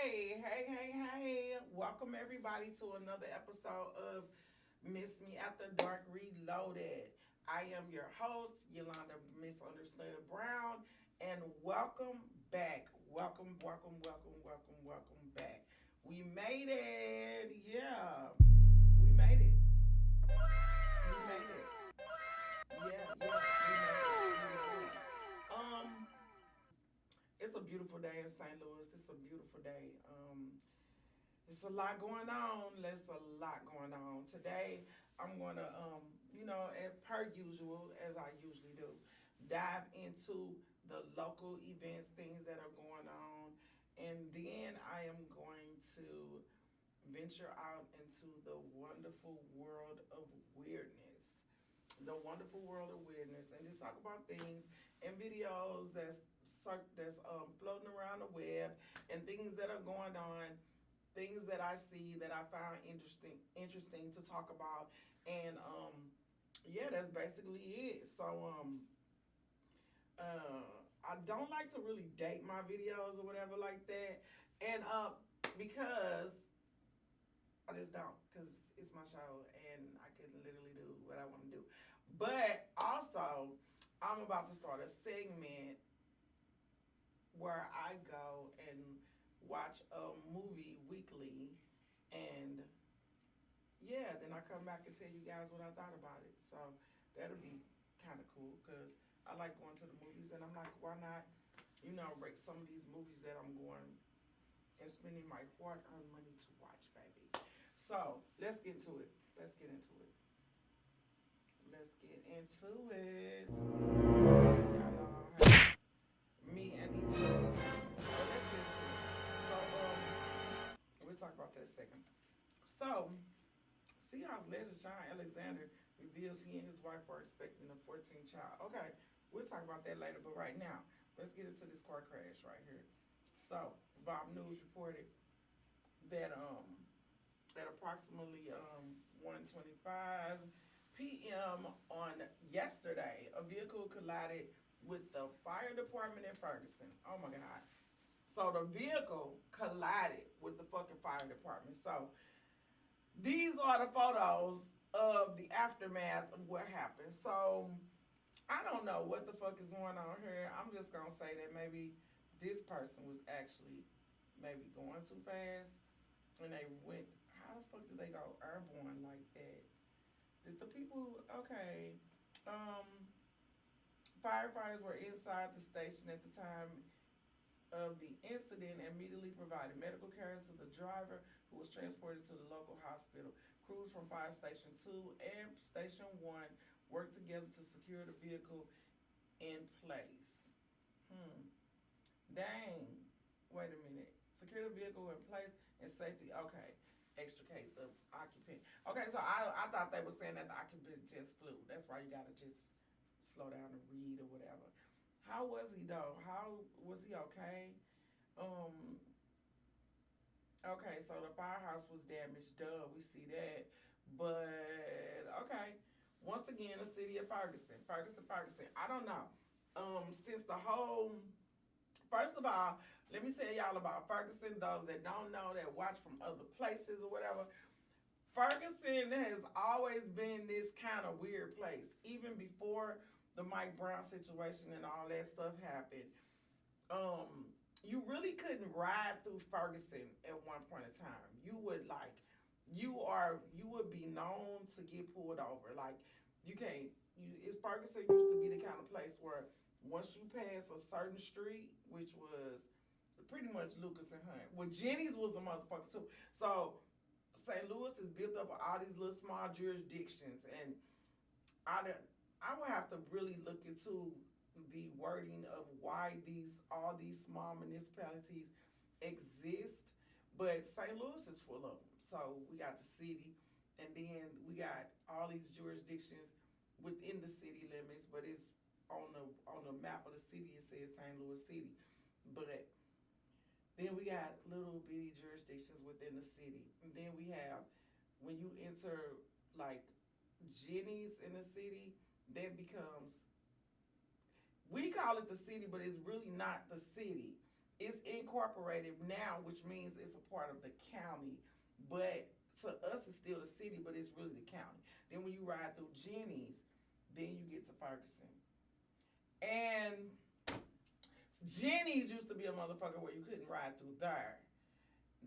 Hey. Welcome everybody to another episode of MizzMe Afterdark Reloaded. I am your host, Yolanda Misunderstood Brown, and welcome back. Welcome back. We made it. Yeah. We made it. We made it. We made it. It's a beautiful day in St. Louis. It's a beautiful day. It's a lot going on. There's a lot going on. Today, I'm going to, as per usual, as I usually do, dive into the local events, things that are going on. And then I am going to venture out into the wonderful world of weirdness. The wonderful world of weirdness, and just talk about things and videos that's floating around the web, and things that are going on, things that I see that I found interesting to talk about, and yeah, that's basically it. Uh, I don't like to really date my videos or whatever like that, and because I just don't, because it's my show and I can literally do what I want to do. But also, I'm about to start a segment where I go and watch a movie weekly, and yeah, then I come back and tell you guys what I thought about it. So that'll be kind of cool because I like going to the movies, and I'm like, why not, rate some of these movies that I'm going and spending my hard-earned money to watch, baby. So let's get into it. Let's get into it. Let's get into it. Y'all know how me and these movies. So let's get into it. We'll talk about that in a second. So, Seahawks legend Sean Alexander reveals he and his wife are expecting a 14th child. Okay, we'll talk about that later, but right now, let's get into this car crash right here. So, Bob News reported that at approximately 1:25 p.m. on yesterday, a vehicle collided with the fire department in Ferguson. Oh my God. So the vehicle collided with the fucking fire department. So these are the photos of the aftermath of what happened. So I don't know what the fuck is going on here. I'm just gonna say that maybe this person was actually maybe going too fast and they went. How the fuck did they go airborne like that? Did the people? Okay. Um, Firefighters were inside the station at the time of the incident and immediately provided medical care to the driver who was transported to the local hospital. Crews from Fire Station 2 and Station 1 worked together to secure the vehicle in place. Hmm. Dang. Wait a minute. Secure the vehicle in place and safely. Okay. Extricate the occupant. Okay, so I thought they were saying that the occupant just flew. That's why you gotta just slow down and read or whatever. How was he though? How was he okay? Um. Okay, so the firehouse was damaged. Duh, we see that. But okay. Once again, the city of Ferguson. I don't know. Since the whole First of all, let me tell y'all about Ferguson. Those that don't know, that watch from other places or whatever. Ferguson has always been this kind of weird place. Even before the Mike Brown situation and all that stuff happened, you really couldn't ride through Ferguson at one point in time. You would you would be known to get pulled over. Like you can't. It's Ferguson used to be the kind of place where once you pass a certain street, which was pretty much Lucas and Hunt. Well, Jenny's was a motherfucker too. So St. Louis is built up of all these little small jurisdictions, and I I would have to really look into the wording of why these all these small municipalities exist. But St. Louis is full of them. So we got the city, and then we got all these jurisdictions within the city limits. But it's on the map of the city. It says St. Louis City, but then we got little bitty jurisdictions within the city. And then we have when you enter like Jenny's in the city, that becomes we call it the city, but it's really not the city. it's incorporated now, which means it's a part of the county. But to us, it's still the city, but it's really the county. Then when you ride through Jenny's, then you get to Ferguson. And Jenny's used to be a motherfucker where you couldn't ride through there.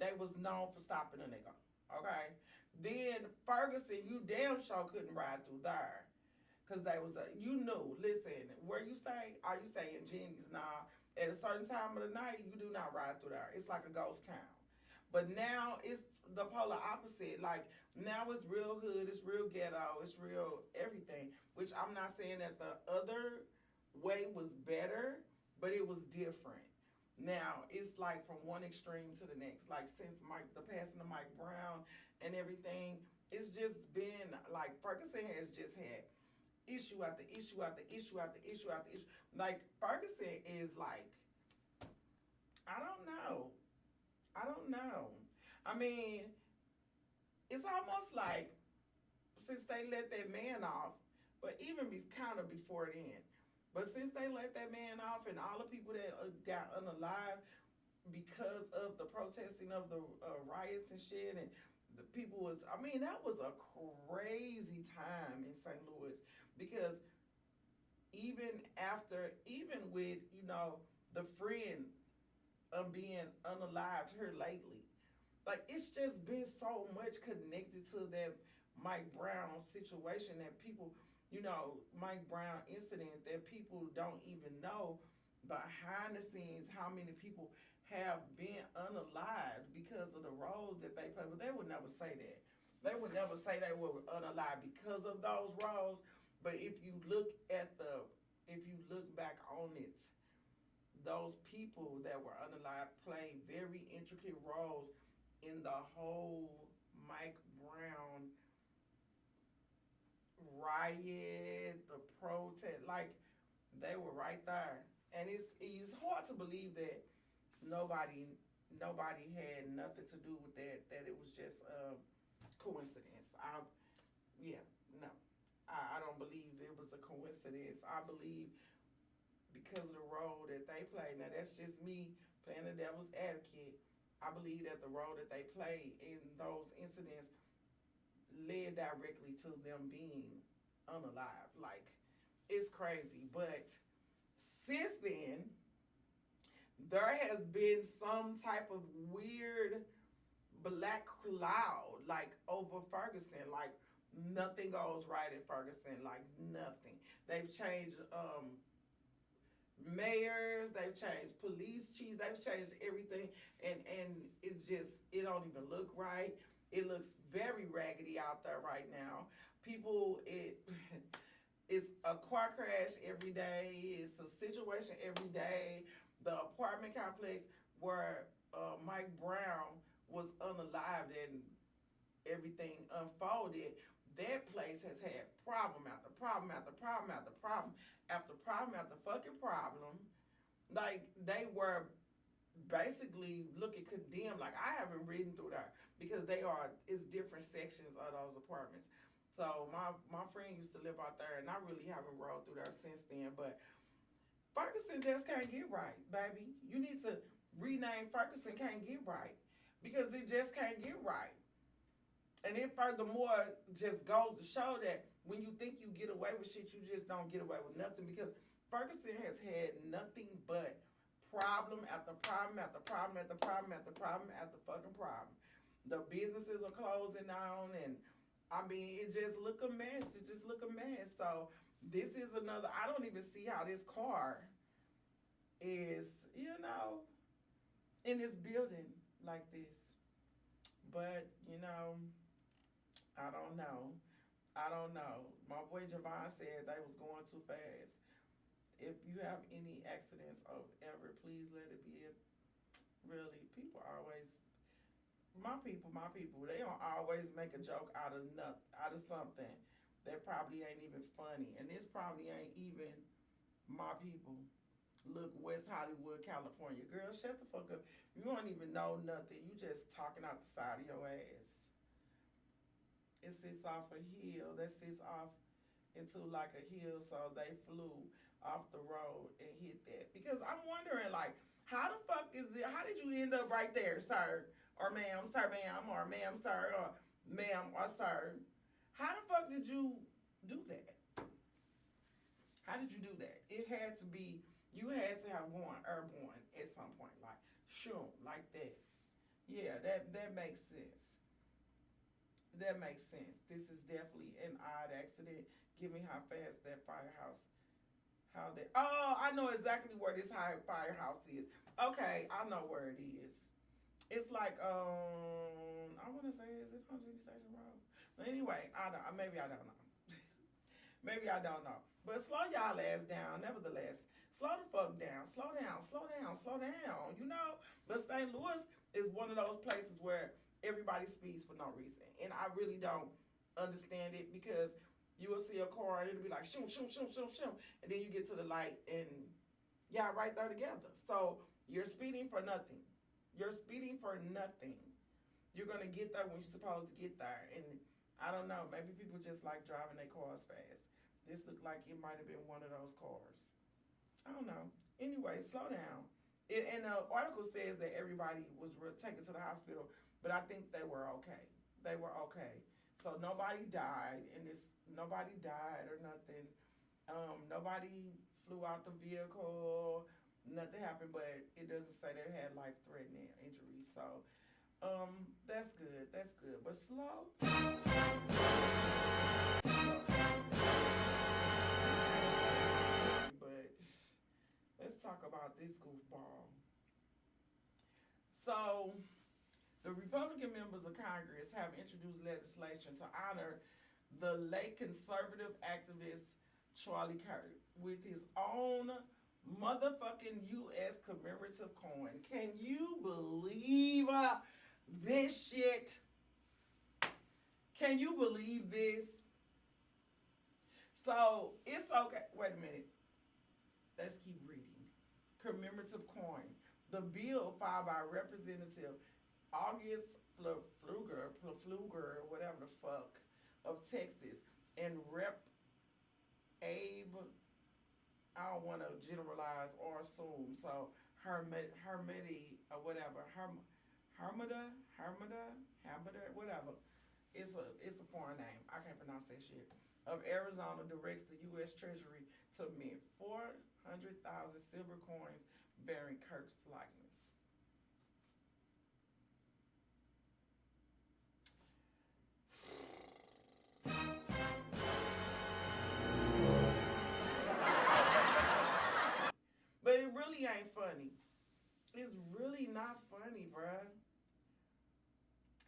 They was known for stopping a nigga. Okay? Then Ferguson, you damn sure couldn't ride through there. Cause they was you knew. Listen, where you stay? Are you staying in Jenny's now? At a certain time of the night, you do not ride through there. It's like a ghost town. But now it's the polar opposite. Like now it's real hood, it's real ghetto, it's real everything. Which I'm not saying that the other way was better, but it was different. Now it's like from one extreme to the next. Like since the passing of Mike Brown and everything, it's just been like Ferguson has just had issue after issue after issue after issue after issue. Like Ferguson is like, I don't know. I don't know. I mean, it's almost like since they let that man off, but even kind of before then. But since they let that man off and all the people that got unalive because of the protesting of the riots and shit, and the people was, I mean, that was a crazy time in St. Louis because even with, the friend being unalive here lately, like it's just been so much connected to that Mike Brown situation that people, Mike Brown incident that people don't even know behind the scenes how many people have been unalived because of the roles that they play. But they would never say that. They would never say they were unalived because of those roles. But if you look back on it, those people that were unalived played very intricate roles in the whole Mike Brown riot, the protest, like they were right there. And it's hard to believe that nobody had nothing to do with that, that it was just a coincidence. No. I don't believe it was a coincidence. I believe because of the role that they played. Now that's just me playing the devil's advocate. I believe that the role that they played in those incidents led directly to them being unalive. Like, it's crazy. But since then, there has been some type of weird black cloud, like, over Ferguson. Like, nothing goes right in Ferguson. Like, nothing. They've changed mayors, they've changed police chiefs, they've changed everything, and it don't even look right. It looks very raggedy out there right now. It's a car crash every day. It's a situation every day. The apartment complex where Mike Brown was unalived and everything unfolded, that place has had problem after problem after problem after problem after problem after fucking problem. Like, they were basically looking condemned. Like, I haven't ridden through there because it's different sections of those apartments. So my friend used to live out there, and I really haven't rode through there since then. But Ferguson just can't get right, baby. You need to rename Ferguson can't get right because it just can't get right. And it furthermore just goes to show that when you think you get away with shit, you just don't get away with nothing, because Ferguson has had nothing but problem after problem after problem after problem after problem after fucking problem. The businesses are closing down, and I mean, it just look a mess. It just look a mess. So this is another, I don't even see how this car is, in this building like this. But, I don't know. My boy Javon said they was going too fast. If you have any accidents of ever, please let it be really, people always, my people, they don't always make a joke out of something that probably ain't even funny. And this probably ain't even my people. Look, West Hollywood, California. Girl, shut the fuck up. You don't even know nothing. You just talking out the side of your ass. It sits off a hill. That sits off into like a hill, so they flew off the road and hit that. Because I'm wondering, like, How the fuck is it? How did you end up right there, sir? Or ma'am, sir, ma'am, or ma'am, sir, or ma'am, or sir? How the fuck did you do that? How did you do that? It had to be, you had to have gone airborne at some point, like, shoom, like that. Yeah, that makes sense. That makes sense. This is definitely an odd accident. Give me how fast that firehouse, how that. Oh, I know exactly where this high firehouse is. Okay, I know where it is. It's like I want to say, is it on Judy Station Road? But anyway, I don't. Maybe I don't know. Maybe I don't know. But slow y'all ass down. Nevertheless, slow the fuck down. Slow down. Slow down. Slow down. You know. But St. Louis is one of those places where everybody speeds for no reason, and I really don't understand it because you will see a car and it'll be like shoom shoom shoom shoom shoom, and then you get to the light and y'all right there together. So you're speeding for nothing. You're speeding for nothing. You're gonna get there when you're supposed to get there, and I don't know. Maybe people just like driving their cars fast. This looked like it might have been one of those cars. I don't know. Anyway, slow down. And the article says that everybody was taken to the hospital, but I think they were okay. They were okay. So nobody died, and this nobody died or nothing. Nobody flew out the vehicle. Nothing happened, but it doesn't say they had life-threatening injuries. So that's good. That's good. But slow. But let's talk about this goofball. So, the Republican members of Congress have introduced legislation to honor the late conservative activist Charlie Kirk with his own motherfucking U.S. commemorative coin. Can you believe this shit? Can you believe this? So, it's okay. Wait a minute. Let's keep reading. Commemorative coin. The bill filed by Representative August Pfluger, whatever the fuck, of Texas, and Rep. Abe, I don't want to generalize or assume, so Hermity or whatever, Hermida, whatever. It's a foreign name. I can't pronounce that shit. Of Arizona directs the U.S. Treasury to mint 400,000 silver coins bearing Kirk's likeness. But it really ain't funny. It's really not funny, bruh.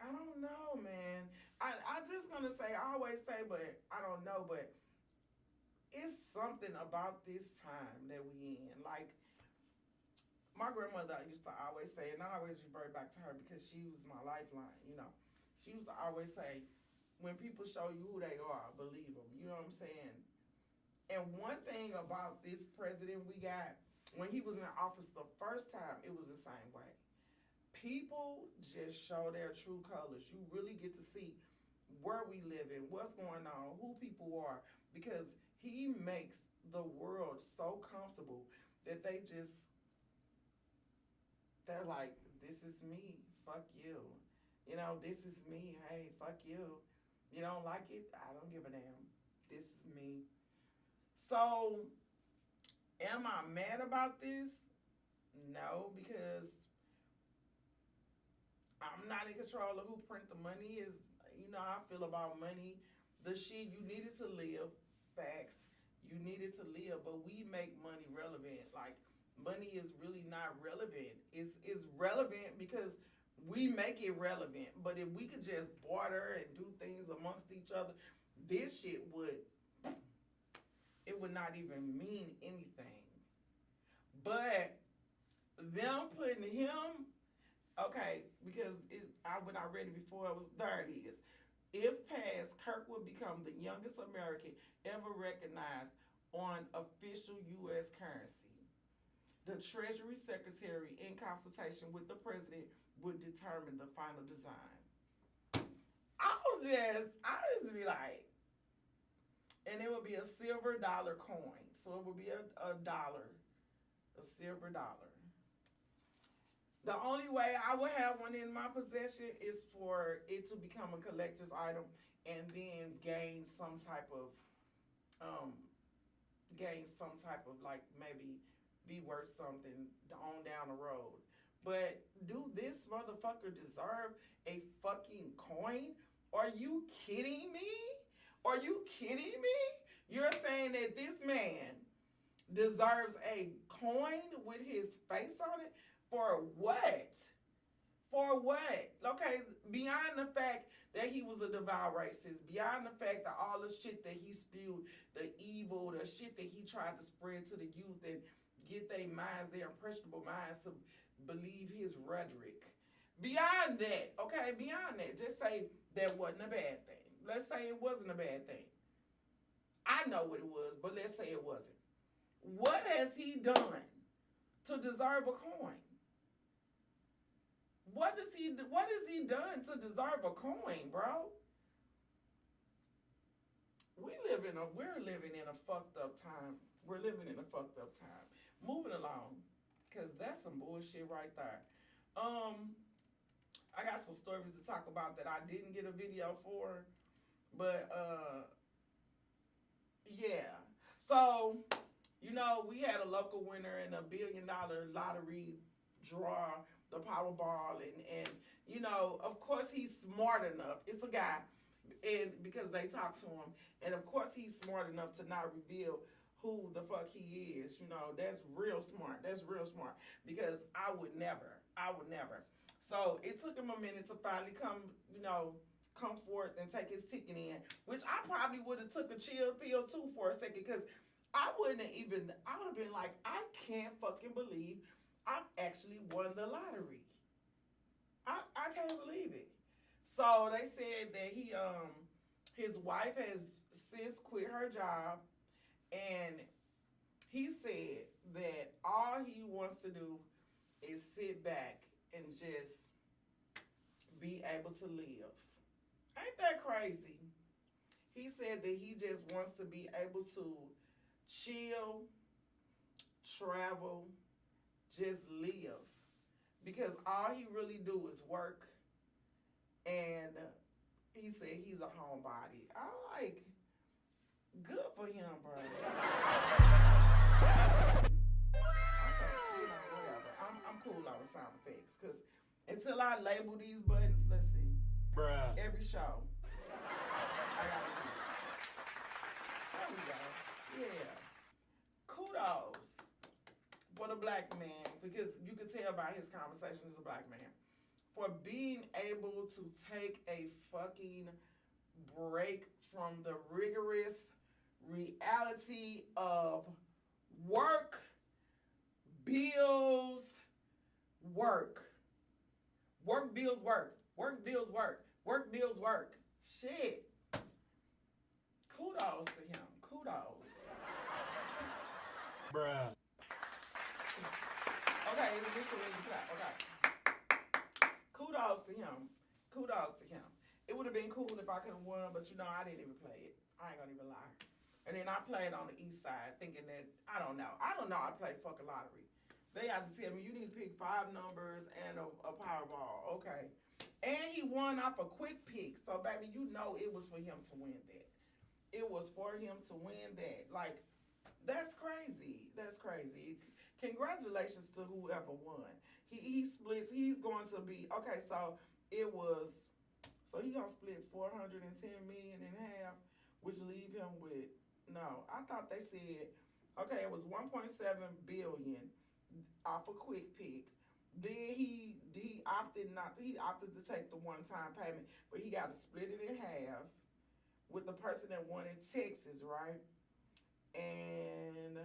I don't know, man. I just gonna say, I always say, but I don't know, but it's something about this time that we in. Like, my grandmother used to always say, and I always revert back to her because she was my lifeline, you know. She used to always say, when people show you who they are, believe them. You know what I'm saying? And one thing about this president we got, when he was in office the first time, it was the same way. People just show their true colors. You really get to see where we live in, what's going on, who people are, because he makes the world so comfortable that they're like, this is me, fuck you. You know, this is me, hey, fuck you. You don't like it? I don't give a damn. This is me. So, am I mad about this? No, because I'm not in control of who print the money. Is, you know how I feel about money. The shit, you needed to live, facts. You needed to live, but we make money relevant. Like, money is really not relevant. It's relevant because we make it relevant. But if we could just barter and do things amongst each other, this shit would, it would not even mean anything. But them putting him, okay, because when I read it before, it was, there it is. If passed, Kirk would become the youngest American ever recognized on official U.S. currency. The Treasury Secretary, in consultation with the President, would determine the final design. I just be like, and it would be a silver dollar coin. So it would be a dollar, a silver dollar. The only way I would have one in my possession is for it to become a collector's item and then um gain some type of like maybe be worth something on down the road. But do this motherfucker deserve a fucking coin? Are you kidding me? Are you kidding me? You're saying that this man deserves a coin with his face on it? For what? For what? Okay, beyond the fact that he was a devout racist, beyond the fact that all the shit that he spewed, the evil, the shit that he tried to spread to the youth and get their minds, their impressionable minds to believe his rhetoric. Beyond that, okay, beyond that, just say that wasn't a bad thing. Let's say it wasn't a bad thing. I know what it was, but let's say it wasn't. What has he done to deserve a coin? What has he done to deserve a coin, bro? We're living in a fucked up time. We're living in a fucked up time. Moving along, cause that's some bullshit right there. I got some stories to talk about that I didn't get a video for, but yeah. So, we had a local winner in a $1 billion lottery draw, the Powerball, and of course he's smart enough. It's a guy, and because they talked to him, and of course he's smart enough to not reveal who the fuck he is. That's real smart. That's real smart because I would never. So it took him a minute to finally come forth and take his ticket in, which I probably would have took a chill pill too for a second because I would have been like, I can't fucking believe I actually won the lottery. I can't believe it. So they said that his wife has since quit her job, and he said that all he wants to do is sit back and just be able to live. Ain't that crazy? He said that he just wants to be able to chill, travel, just live. Because all he really do is work. And he said he's a homebody. I'm like, good for him, bro. Whatever. I'm cool on the sound effects. Because until I label these buttons, let's see. Bruh. Every show. I got to do it. There we go. Yeah. Kudos for the black man, because you could tell by his conversation he's a black man, for being able to take a fucking break from the rigorous reality of work, bills, work. Work, bills, work. Work, bills, work. Work, bills, work. Shit. Kudos to him. Kudos. Bruh. Okay, this is the clap. Okay. Kudos to him. Kudos to him. It would have been cool if I could have won, but I didn't even play it. I ain't gonna even lie. And then I played on the east side thinking that, I don't know. I played fucking lottery. They had to tell me you need to pick 5 numbers and a Powerball. Okay. And he won off a quick pick. So, baby, it was for him to win that. It was for him to win that. Like, that's crazy. That's crazy. Congratulations to whoever won. He splits. He's going to be, okay, so he going to split 410 million in half, which leave him with, no, I thought they said, okay, it was 1.7 billion off a quick pick. Then he opted to take the one-time payment, but he got to split it in half with the person that won in Texas, right? And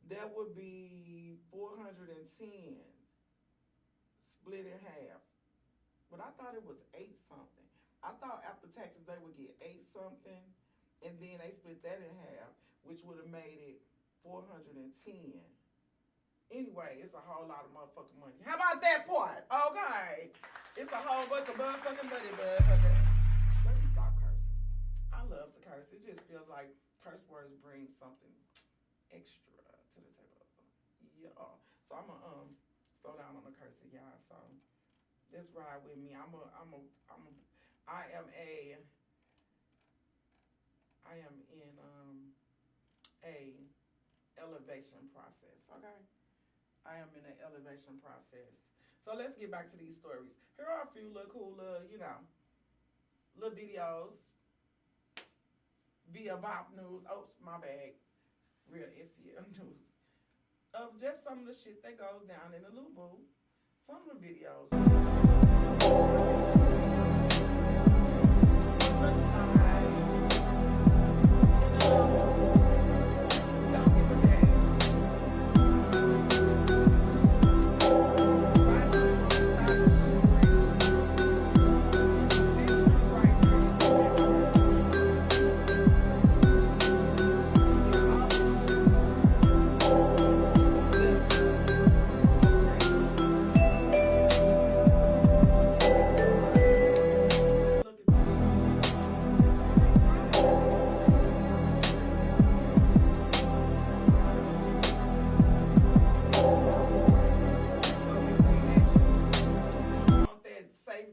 that would be 410 split in half. But I thought it was 8 something. I thought after taxes they would get 8 something, and then they split that in half, which would have made it 410. Anyway, it's a whole lot of motherfucking money. How about that part? Okay. It's a whole bunch of motherfucking money, motherfucker. Let me stop cursing. I love to curse. It just feels like curse words bring something extra to the table. Yeah. So I'm gonna cursing, y'all. So just ride with me. I am in a elevation process. Okay, I am in an elevation process. So let's get back to these stories. Here are a few little cool, little videos via Bop News. Oops, my bad. Real STL News. Of just some of the shit that goes down in the Lubu. Some of the videos.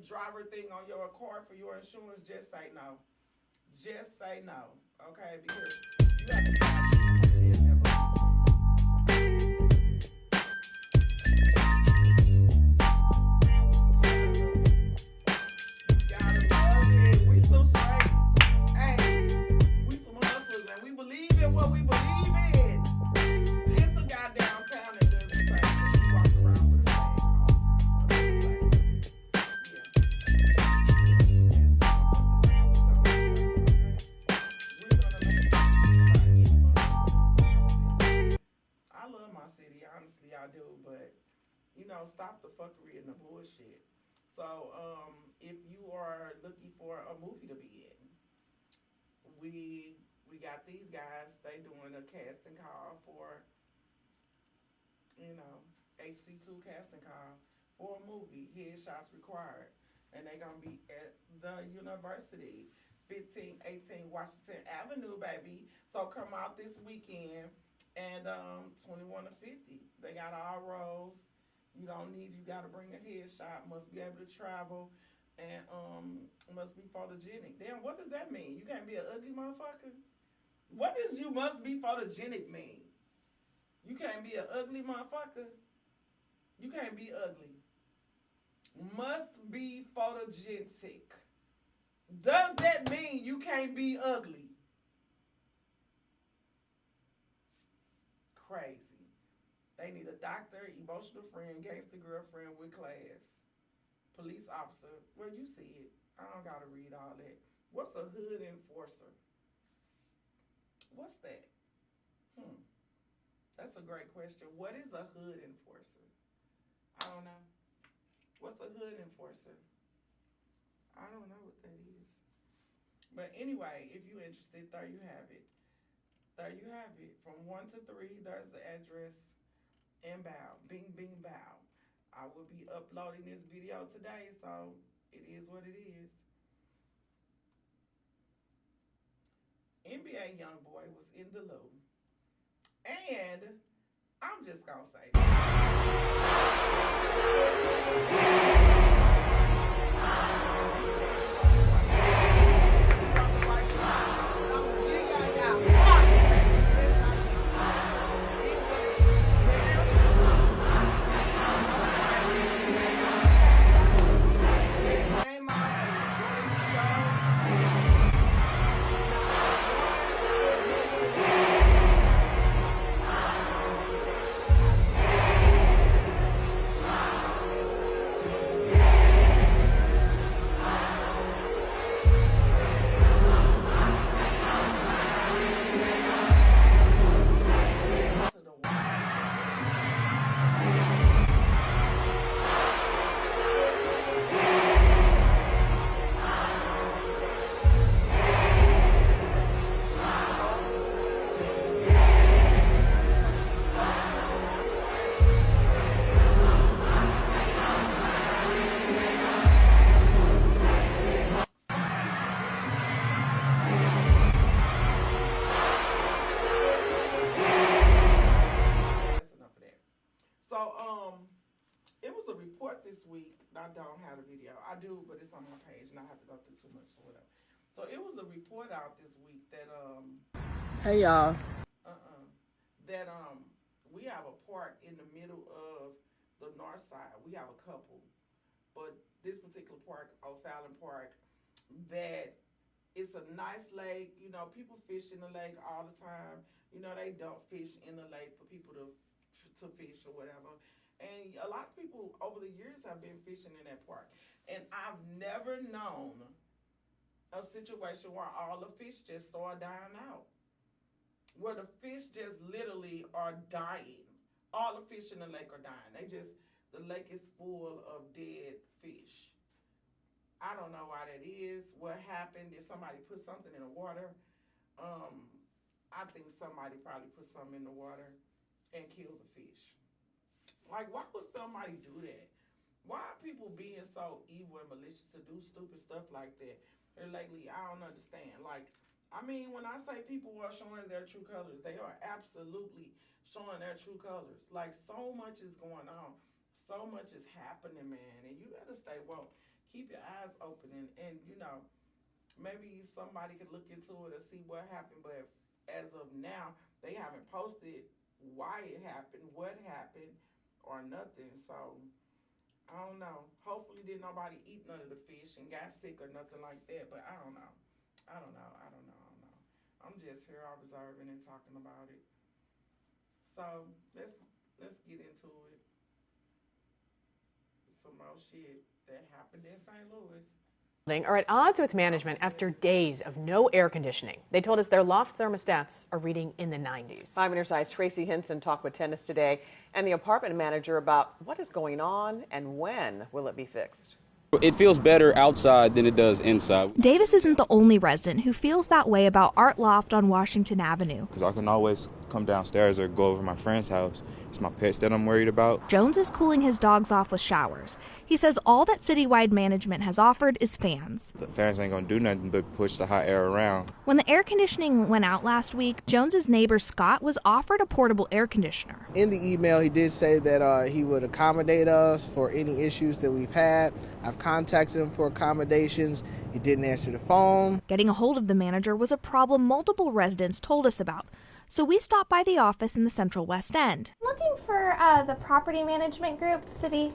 Driver thing on your car for your insurance, just say no. Just say no, okay? Because you got to stop the fuckery and the bullshit. So, if you are looking for a movie to be in, we got these guys. They doing a casting call for, HC2 casting call for a movie. Headshots required, and they gonna be at the university, 1518 Washington Avenue, baby. So come out this weekend, and 21 to 50. They got all roles. You gotta bring a headshot, must be able to travel, and must be photogenic. Damn, what does that mean? You can't be an ugly motherfucker? What does you must be photogenic mean? You can't be an ugly motherfucker? You can't be ugly. Must be photogenic. Does that mean you can't be ugly? Crazy. They need a doctor, emotional friend, gangster girlfriend with class, police officer. Well, you see it. I don't gotta read all that. What's a hood enforcer? What's that? That's a great question. What is a hood enforcer? I don't know. What's a hood enforcer? I don't know what that is. But anyway, if you're interested, there you have it. There you have it. From 1 to 3, there's the address. And bow. Bing, bing, bow. I will be uploading this video today, so it is what it is. NBA YoungBoy was in the loop. And I'm just going to say out this week. I don't have a video. I do, but it's on my page, and I have to go through too much or whatever. So it was a report out this week that Hey y'all. that we have a park in the middle of the north side. We have a couple, but this particular park, O'Fallon Park, that it's a nice lake. You know, people fish in the lake all the time. You know, they dump fish in the lake for people to fish or whatever. And a lot of people over the years have been fishing in that park. And I've never known a situation where all the fish just start dying out. Where the fish just literally are dying. All the fish in the lake are dying. The lake is full of dead fish. I don't know why that is. What happened? Did somebody put something in the water? I think somebody probably put something in the water and killed the fish. Like, why would somebody do that? Why are people being so evil and malicious to do stupid stuff like that? Or lately, I don't understand. Like, I mean, when I say people are showing their true colors, they are absolutely showing their true colors. Like, so much is going on. So much is happening, man. And you gotta stay woke. Keep your eyes open. And you know, maybe somebody could look into it or see what happened. But as of now, they haven't posted why it happened, what happened, or nothing. So, I don't know. Hopefully, did nobody eat none of the fish and got sick or nothing like that. But I don't know. I don't know. I don't know. I don't know. I'm just here observing and talking about it. So let's get into it. Some more shit that happened in St. Louis. Are at odds with management after days of no air conditioning. They told us their loft thermostats are reading in the 90s. 5 on your side's Tracy Henson talked with Tennis today and the apartment manager about what is going on and when will it be fixed. It feels better outside than it does inside. Davis isn't the only resident who feels that way about Art Loft on Washington Avenue. Because I can always come downstairs or go over to my friend's house. It's my pets that I'm worried about. Jones is cooling his dogs off with showers. He says all that citywide management has offered is fans. The fans ain't gonna do nothing but push the hot air around. When the air conditioning went out last week, Jones's neighbor Scott was offered a portable air conditioner. In the email, he did say that he would accommodate us for any issues that we've had. I've contacted him for accommodations. He didn't answer the phone. Getting a hold of the manager was a problem multiple residents told us about. So we stopped by the office in the Central West End. Looking for the property management group, citywide.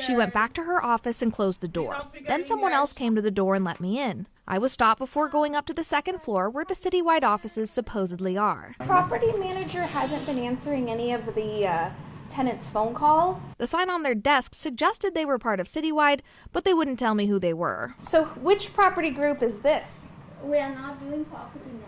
She went back to her office and closed the door. Then someone else came to the door and let me in. I was stopped before going up to the second floor where the citywide offices supposedly are. Property manager hasn't been answering any of the tenants' phone calls. The sign on their desk suggested they were part of Citywide, but they wouldn't tell me who they were. So which property group is this? We are not doing property manager.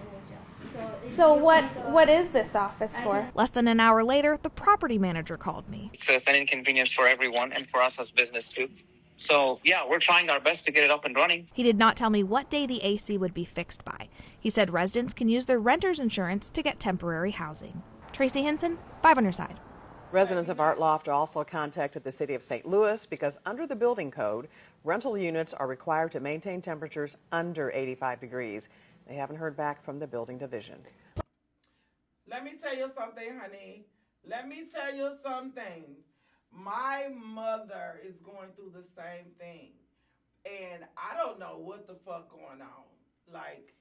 So what is this office for? Less than an hour later, the property manager called me. So it's an inconvenience for everyone and for us as business too. So yeah, we're trying our best to get it up and running. He did not tell me what day the AC would be fixed by. He said residents can use their renter's insurance to get temporary housing. Tracy Henson, 5 on your side. Residents of Art Loft also contacted the city of St. Louis because under the building code, rental units are required to maintain temperatures under 85 degrees. They haven't heard back from the building division. Let me tell you something, honey. Let me tell you something. My mother is going through the same thing. And I don't know what the fuck going on. Like,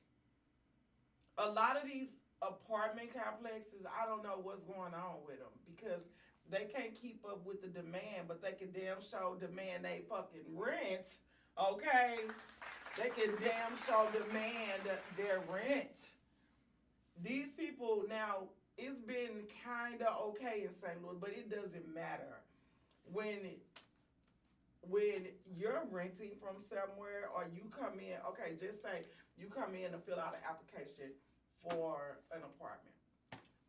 a lot of these apartment complexes, I don't know what's going on with them because they can't keep up with the demand, but they can damn sure demand they fucking rent, okay? They can damn sure demand their rent. These people, now, it's been kind of okay in St. Louis, but it doesn't matter. When you're renting from somewhere or you come in, okay, just say you come in to fill out an application for an apartment.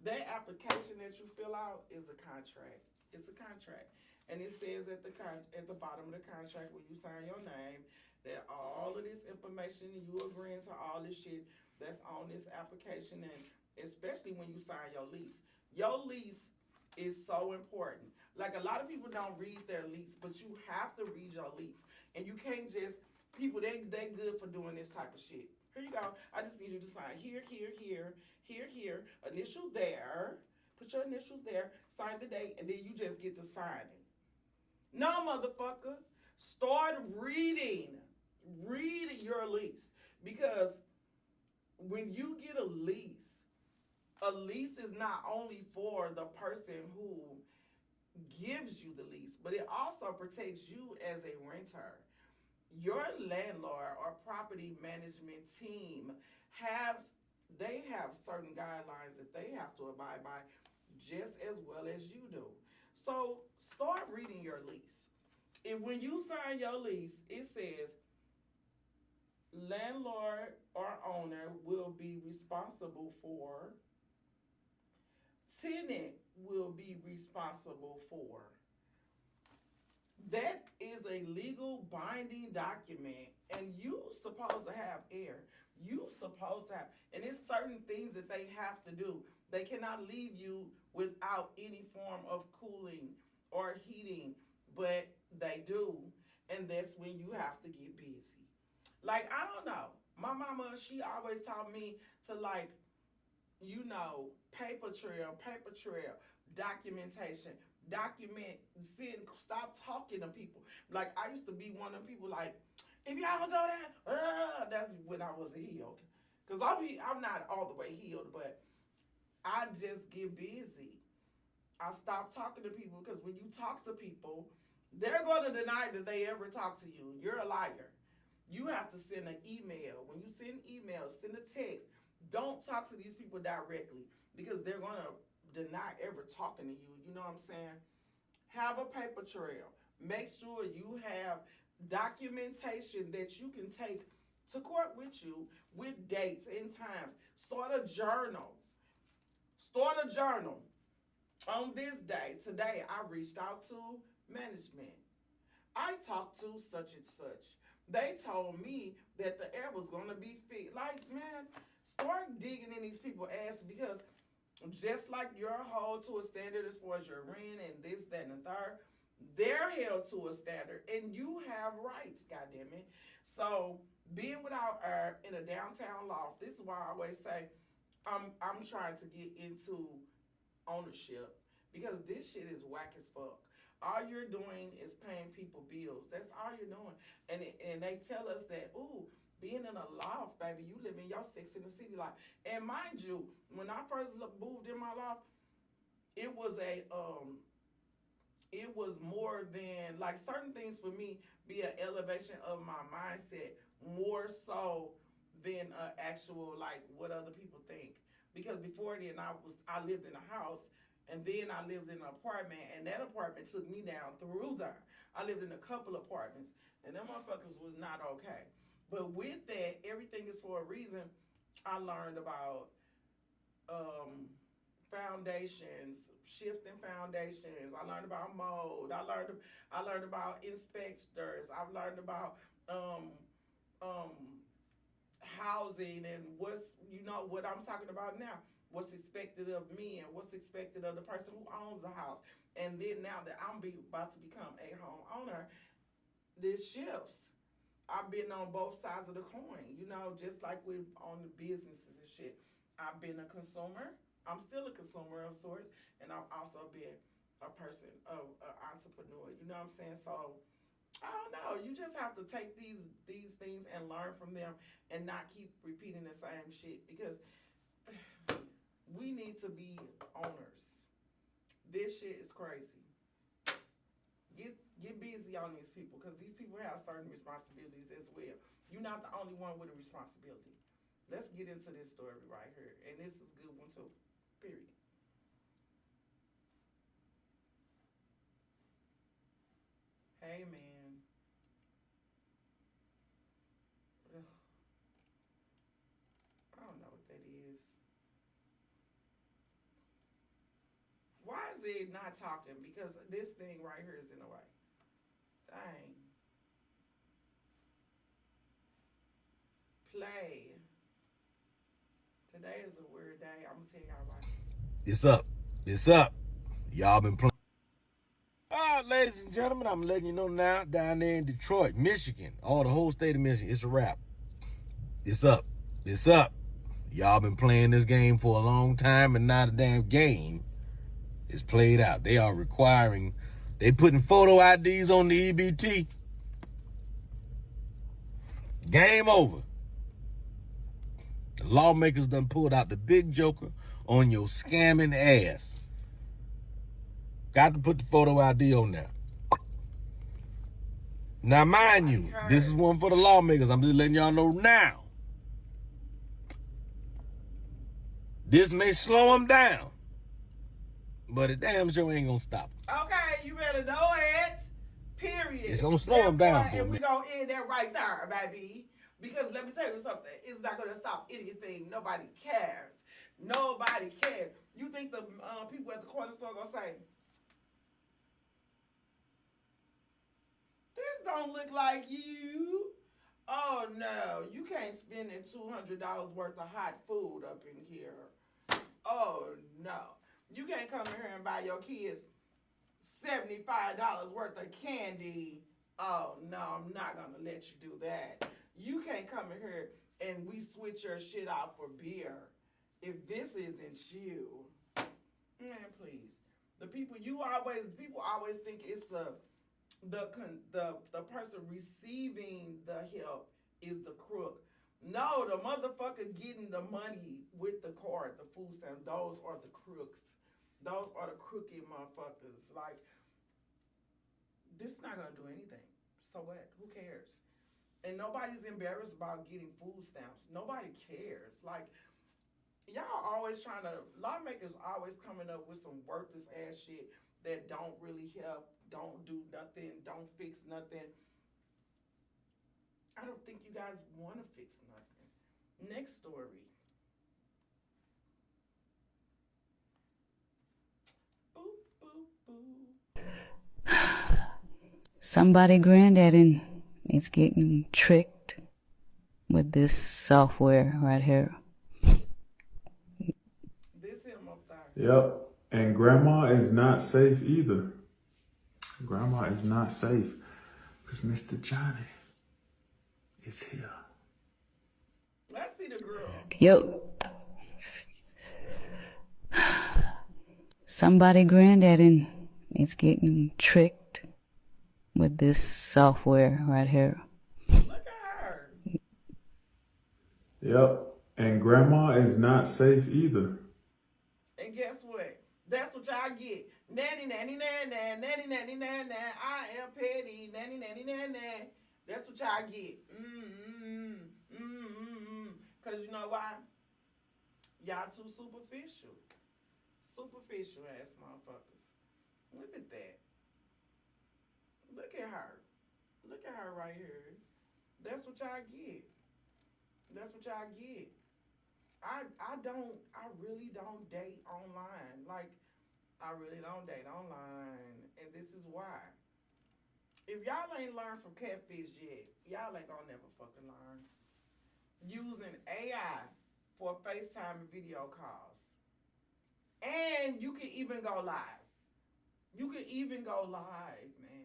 That application that you fill out is a contract. It's a contract. And it says at the bottom of the contract when you sign your name that all of this information, you agreeing to all this shit that's on this application, and especially when you sign your lease. Your lease is so important. Like, a lot of people don't read their lease, but you have to read your lease. And you can't just, people, they good for doing this type of shit. Here you go. I just need you to sign here, initial there, put your initials there, sign the date, and then you just get to sign it. No, motherfucker. Start reading your lease, because when you get a lease is not only for the person who gives you the lease, but it also protects you as a renter. Your landlord or property management team have certain guidelines that they have to abide by just as well as you do. So start reading your lease. If when you sign your lease, it says landlord or owner will be responsible for, tenant will be responsible for. That is a legal binding document, and you supposed to have air. You supposed to have, and it's certain things that they have to do. They cannot leave you without any form of cooling or heating, but they do, and that's when you have to get busy. Like, I don't know. My mama, she always taught me to, like, paper trail, documentation, stop talking to people. Like, I used to be one of them people, like, if y'all do that, that's when I was healed. Because I'm not all the way healed, but I just get busy. I stop talking to people, because when you talk to people, they're going to deny that they ever talk to you. You're a liar. You have to send an email. When you send emails, send a text. Don't talk to these people directly, because they're going to deny ever talking to you. You know what I'm saying? Have a paper trail. Make sure you have documentation that you can take to court with you, with dates and times. Start a journal. On this day, today, I reached out to management. I talked to such and such. They told me that the air was going to be fixed. Like, man, start digging in these people's ass, because just like you're held to a standard as far as your rent and this, that, and the third, they're held to a standard, and you have rights, goddammit. So being without air in a downtown loft, this is why I always say I'm trying to get into ownership, because this shit is whack as fuck. All you're doing is paying people bills. That's all you're doing. And they tell us that, ooh, being in a loft, baby, you living your Sex in the City life. And mind you, when I first moved in my loft, it was more than, like, certain things for me be an elevation of my mindset, more so than actual, like, what other people think. Because before then, I lived in a house, and then I lived in an apartment, and that apartment took me down through there. I lived in a couple apartments, and them motherfuckers was not okay. But with that, everything is for a reason. I learned about foundations, shifting foundations. I learned about mold. I learned about inspectors. I've learned about housing, and what I'm talking about now. What's expected of me, and what's expected of the person who owns the house. And then now that I'm about to become a home owner, this shifts. I've been on both sides of the coin, just like on the businesses and shit. I've been a consumer. I'm still a consumer of sorts, and I've also been a person, an entrepreneur. You know what I'm saying? So I don't know. You just have to take these things and learn from them, and not keep repeating the same shit, because we need to be owners. This shit is crazy. Get busy on these people, because these people have certain responsibilities as well. You're not the only one with a responsibility. Let's get into this story right here, and this is a good one too. Period. Hey, man. Ugh. I don't know what that is. Why is it not talking? Because this thing right here is in the way. Dang. Play. Today is a weird day. I'm going to tell y'all why. It's up. It's up. Y'all been playing. All right, ladies and gentlemen, I'm letting you know now, down there in Detroit, Michigan, the whole state of Michigan, it's a wrap. It's up. It's up. Y'all been playing this game for a long time, and now the damn game is played out. They are requiring They putting photo IDs on the EBT. Game over. The lawmakers done pulled out the big joker on your scamming ass. Got to put the photo ID on there. Now, mind you, this is one for the lawmakers. I'm just letting y'all know now. This may slow them down, but it damn sure ain't gonna stop them. Okay, you better know it. Period. It's gonna slow them down for a And minute. we're gonna end that right there, baby. Because let me tell you something. It's not gonna stop anything. Nobody cares. Nobody cares. You think the people at the corner store gonna say, this don't look like you? Oh no, you can't spend that $200 worth of hot food up in here. Oh no, you can't come in here and buy your kids $75 worth of candy. Oh no, I'm not gonna let you do that. You can't come in here and we switch your shit out for beer. If this isn't you, man, please. People always think it's the person receiving the help is the crook. No, the motherfucker getting the money with the card, the food stamp, those are the crooks. Those are the crooked motherfuckers. Like, this is not gonna do anything. So what? Who cares? And nobody's embarrassed about getting food stamps. Nobody cares. Like, y'all always lawmakers always coming up with some worthless ass shit that don't really help, don't do nothing, don't fix nothing. I don't think you guys want to fix nothing. Next story. Boop, boop, boop. Somebody granddaddy is getting tricked with this software right here. This him up there. Yep. And grandma is not safe either. Grandma is not safe because Mr. Johnny is here. Let's see the girl. Yo. Somebody granddaddy is getting tricked with this software right here. Look at her. Yep. And grandma is not safe either. And guess what? That's what y'all get. Nanny, nanny, nanny, nanny, nanny, nanny, I am petty. Nanny, nanny, nanny. That's what y'all get. Because you know why? Y'all too superficial. Superficial ass motherfuckers. Look at that. Look at her. Look at her right here. That's what y'all get. That's what y'all get. I really don't date online. Like, I really don't date online. And this is why. If y'all ain't learned from catfish yet, y'all ain't gonna never fucking learn. Using AI for FaceTime and video calls. And you can even go live. You can even go live, man.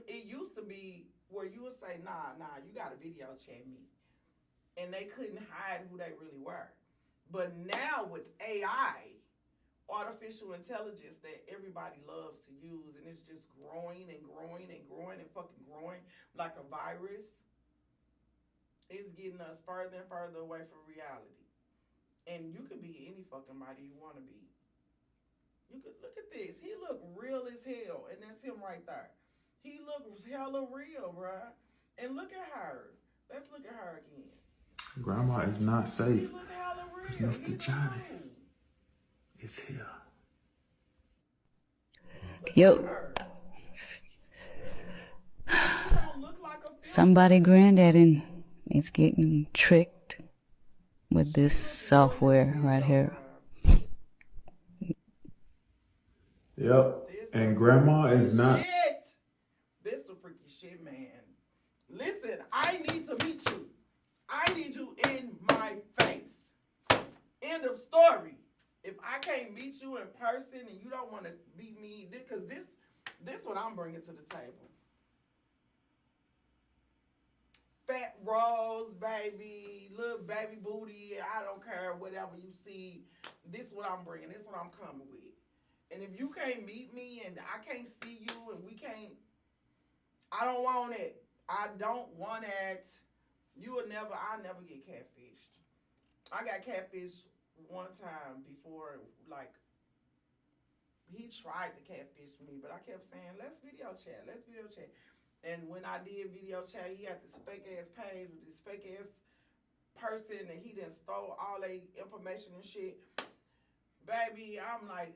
It used to be where you would say, nah, you gotta video chat me. And they couldn't hide who they really were. But now with AI, artificial intelligence that everybody loves to use, and it's just growing and growing and growing and fucking growing like a virus, it's getting us further and further away from reality. And you could be any fucking body you want to be. You could look at this. He look real as hell, and that's him right there. He looks hella real, bruh. And look at her. Let's look at her again. Grandma is not safe She look hella real. because Mr. Johnny is here. Yo. Somebody granddaddy is getting tricked with this software right here. Yep. And grandma is not. Shit. This is freaky shit, man. Listen, I need to meet you. I need you in my face. End of story. If I can't meet you in person and you don't want to meet me, because this what I'm bringing to the table. Fat rolls, baby, little baby booty, I don't care, whatever you see. This what I'm bringing. This what I'm coming with. And if you can't meet me and I can't see you and we can't, I don't want it. I don't want it. I'll never get catfished. I got catfished one time before, like, he tried to catfish me, but I kept saying, let's video chat. And when I did video chat, he had this fake ass page with this fake ass person, and he done stole all their information and shit. Baby, I'm like,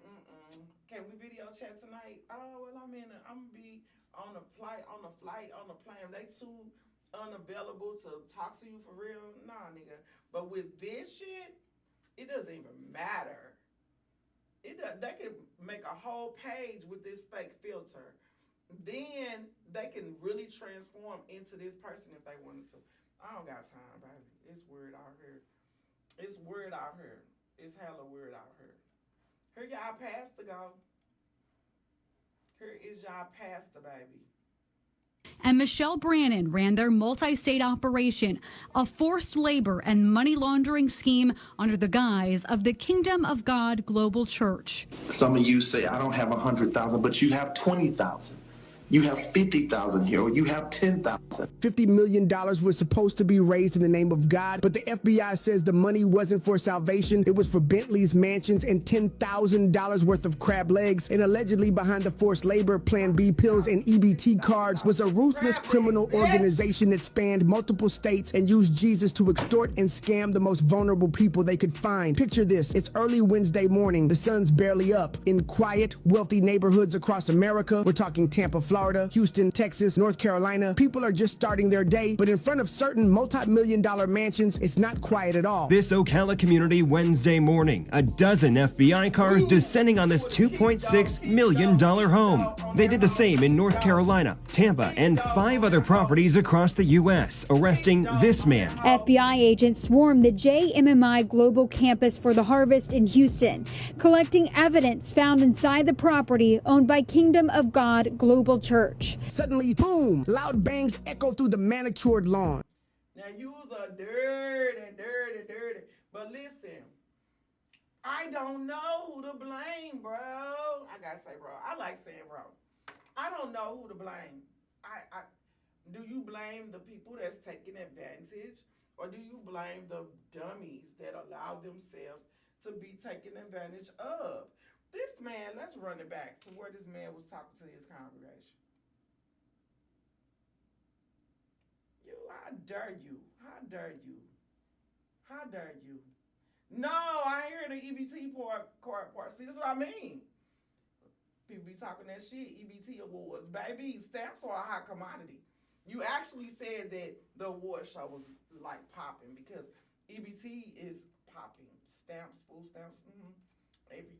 can we video chat tonight? Oh, well, I'm gonna be on the plane. They too unavailable to talk to you for real. Nah, nigga. But with this shit, it doesn't even matter. They could make a whole page with this fake filter. Then they can really transform into this person if they wanted to. I don't got time, baby. It's weird out here. It's weird out here. It's hella weird out here. Here y'all pastor go. Here is y'all pastor, baby. And Michelle Brannon ran their multi-state operation, a forced labor and money laundering scheme under the guise of the Kingdom of God Global Church. Some of you say, I don't have 100,000, but you have 20,000. You have 50,000 here, or you have 10,000. $50 million was supposed to be raised in the name of God, but the FBI says the money wasn't for salvation. It was for Bentley's mansions and $10,000 worth of crab legs. And allegedly behind the forced labor, Plan B pills, and EBT cards was a ruthless criminal organization that spanned multiple states and used Jesus to extort and scam the most vulnerable people they could find. Picture this. It's early Wednesday morning. The sun's barely up. In quiet, wealthy neighborhoods across America, we're talking Tampa, Florida, Houston, Texas, North Carolina, people are just starting their day, but in front of certain multi-million-dollar mansions, it's not quiet at all. This Ocala community Wednesday morning, a dozen FBI cars descending on this $2.6 million home. They did the same in North Carolina, Tampa, and 5 other properties across the U.S., arresting this man. FBI agents swarmed the JMMI Global Campus for the Harvest in Houston, collecting evidence found inside the property owned by Kingdom of God Global Church. Suddenly, boom, loud bangs echo through the manicured lawn. Now, you's a dirty. But listen, I don't know who to blame, bro. I gotta say, bro. I like saying, bro. I don't know who to blame. Do you blame the people that's taking advantage, or do you blame the dummies that allow themselves to be taken advantage of? This man, let's run it back to where this man was talking to his congregation. How dare you? How dare you? How dare you? No, I hear the EBT part. See, this is what I mean. People be talking that shit, EBT awards. Baby, stamps are a hot commodity. You actually said that the award show was like popping because EBT is popping. Stamps, food stamps,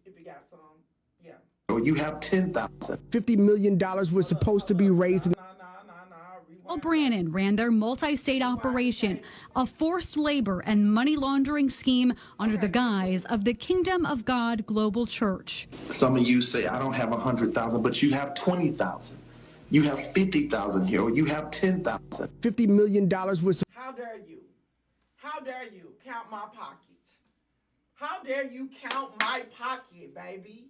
if you got some, yeah. Or you have 10,000. $50 million was supposed to be raised in Brannon ran their multi-state operation, a forced labor and money laundering scheme under the guise of the Kingdom of God Global Church. Some of you say, I don't have 100,000, but you have 20,000. You have 50,000 here, or you have 10,000. $50 million was... How dare you? How dare you count my pocket? How dare you count my pocket, baby?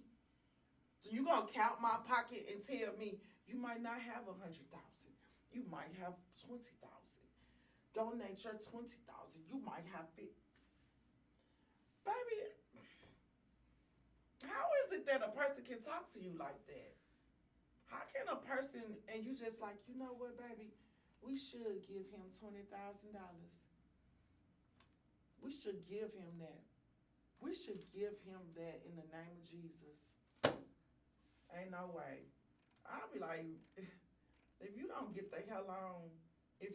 So you gonna count my pocket and tell me you might not have 100,000. You might have 20,000. Donate your 20,000. You might have it. Baby, how is it that a person can talk to you like that? How can a person, and you just like, you know what, baby? We should give him $20,000. We should give him that. We should give him that in the name of Jesus. Ain't no way. I'll be like, if you don't get the hell on, $50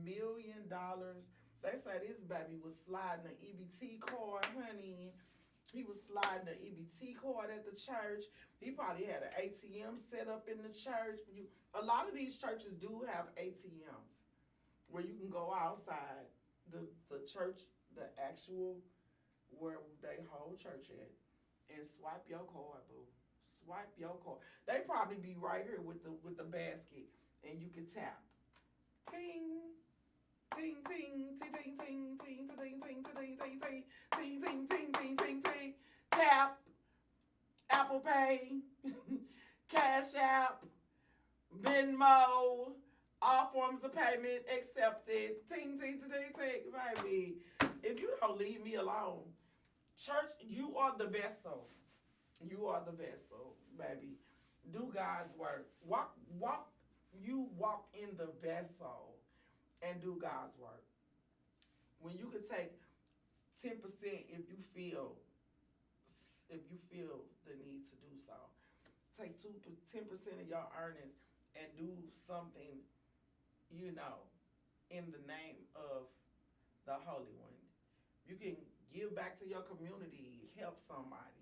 million. They say this baby was sliding an EBT card, honey. He was sliding an EBT card at the church. He probably had an ATM set up in the church. A lot of these churches do have ATMs where you can go outside the church, the actual where they hold church at, and swipe your card, boo. Swipe your card. They probably be right here with the basket, and you can tap. Ting, Ting ting ting ting ting ting ting ting ting ting ting ting ting ting ting ting ting. Tap, Apple Pay, Cash App, Venmo, all forms of payment accepted. Ting ting ting ting ting, baby. If you don't leave me alone, church, you are the vessel. You are the vessel, baby. Do God's work. Walk. You walk in the vessel and do God's work. When you could take 10% if you feel the need to do so. Take 10% of your earnings and do something, in the name of the Holy One. You can give back to your community, help somebody.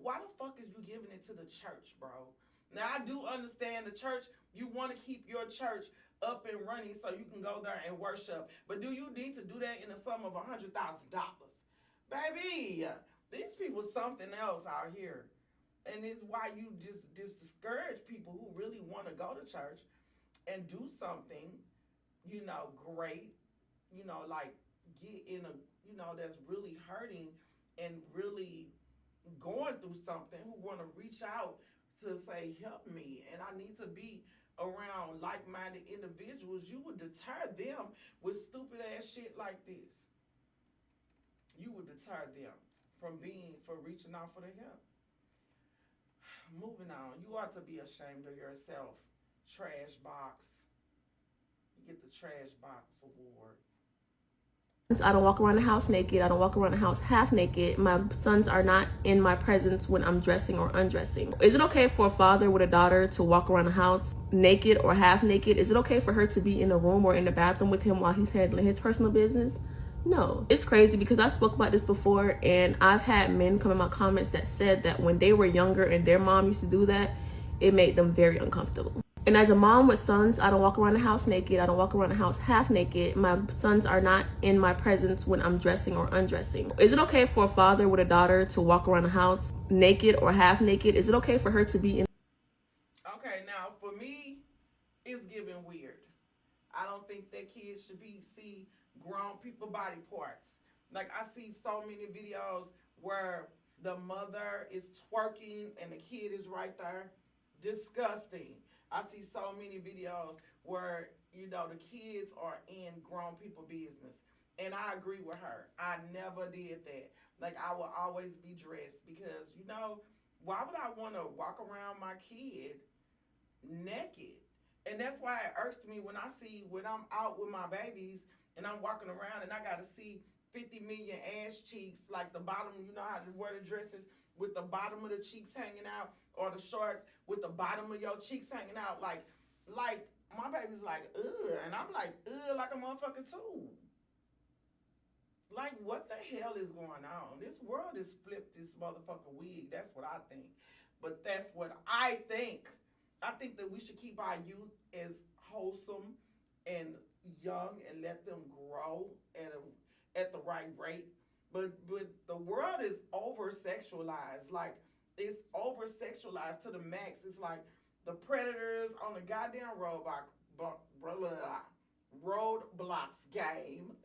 Why the fuck is you giving it to the church, bro? Now, I do understand the church, you want to keep your church up and running so you can go there and worship. But do you need to do that in a sum of $100,000? Baby, these people something else out here. And it's why you just discourage people who really want to go to church and do something, great, like get in a, that's really hurting and really going through something, who want to reach out to say, help me, and I need to be around like-minded individuals. You would deter them with stupid ass shit like this. You would deter them from reaching out for the help. Moving on, you ought to be ashamed of yourself. Trash box. You get the trash box award. I don't walk around the house naked. I don't walk around the house half naked. My sons are not in my presence when I'm dressing or undressing. Is it okay for a father with a daughter to walk around the house naked or half naked? Is it okay for her to be in a room or in the bathroom with him while he's handling his personal business? No. It's crazy because I spoke about this before, and I've had men come in my comments that said that when they were younger and their mom used to do that, it made them very uncomfortable. And as a mom with sons, I don't walk around the house naked. I don't walk around the house half naked. My sons are not in my presence when I'm dressing or undressing. Is it okay for a father with a daughter to walk around the house naked or half naked? Is it okay for her to be in? Okay, now for me, it's giving weird. I don't think that kids should see grown people body parts. Like, I see so many videos where the mother is twerking and the kid is right there. Disgusting. I see so many videos where, the kids are in grown people business. And I agree with her. I never did that. Like, I will always be dressed because, why would I want to walk around my kid naked? And that's why it irks me when I'm out with my babies and I'm walking around and I got to see 50 million ass cheeks, like the bottom, how to wear the dresses with the bottom of the cheeks hanging out, or the shorts with the bottom of your cheeks hanging out. Like my baby's like, ugh. And I'm like, ugh, like a motherfucker too. Like, what the hell is going on? This world is flipped this motherfucker wig. That's what I think. But that's what I think. I think that we should keep our youth as wholesome and young and let them grow at the right rate. But the world is over sexualized. Like, it's over sexualized to the max. It's like the predators on the goddamn roadblocks game.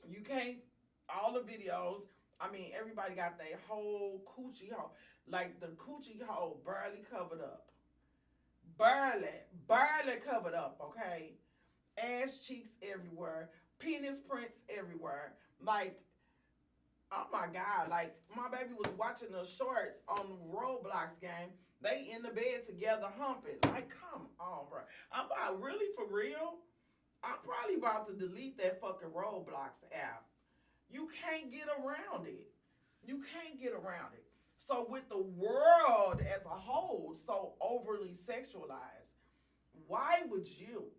You can't, all the videos, everybody got their whole coochie hole. Like, the coochie hole barely covered up. Barely covered up, okay? Ass cheeks everywhere. Penis prints everywhere. Like, oh my God. Like, my baby was watching the shorts on the Roblox game. They in the bed together humping. Like, come on, bro. I'm about, really, for real? I'm probably about to delete that fucking Roblox app. You can't get around it. You can't get around it. So with the world as a whole so overly sexualized, why would you,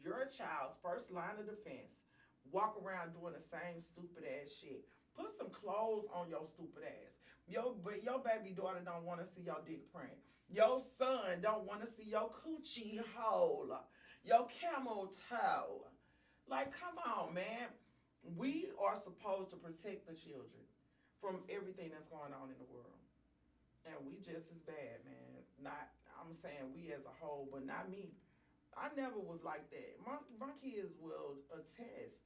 your child's first line of defense, walk around doing the same stupid ass shit? Put some clothes on your stupid ass. Your baby daughter don't want to see your dick print. Your son don't want to see your coochie hole, your camel toe. Like, come on, man. We are supposed to protect the children from everything that's going on in the world. And we just as bad, man. I'm saying we as a whole, but not me. I never was like that. My kids will attest.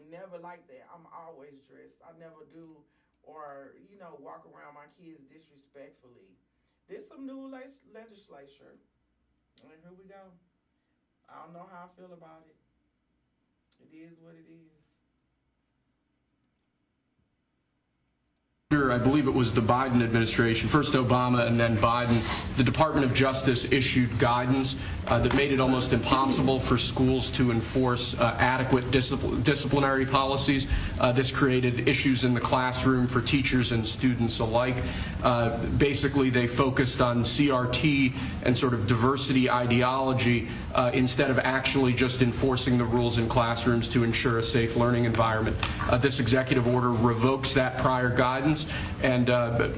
Never like that. I'm always dressed. I never do, or walk around my kids disrespectfully. There's some new legislature, and here we go. I don't know how I feel about it. It is what it is. I believe it was the Biden administration, first Obama and then Biden, the Department of Justice issued guidance that made it almost impossible for schools to enforce adequate disciplinary policies. This created issues in the classroom for teachers and students alike. Basically, they focused on CRT and sort of diversity ideology instead of actually just enforcing the rules in classrooms to ensure a safe learning environment. This executive order revokes that prior guidance and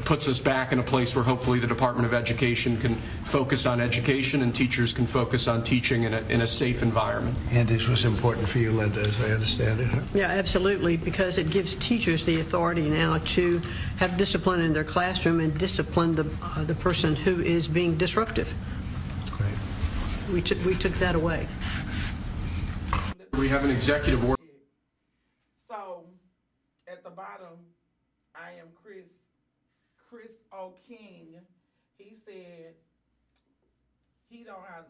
puts us back in a place where hopefully the Department of Education can focus on education and teachers can focus on teaching in a safe environment. And this was important for you, Linda, as I understand it. Yeah, absolutely, because it gives teachers the authority now to have discipline in their classroom and discipline the person who is being disruptive. Great. We took that away. We have an executive order. So, at the bottom, I am Chris O'King. He said he don't have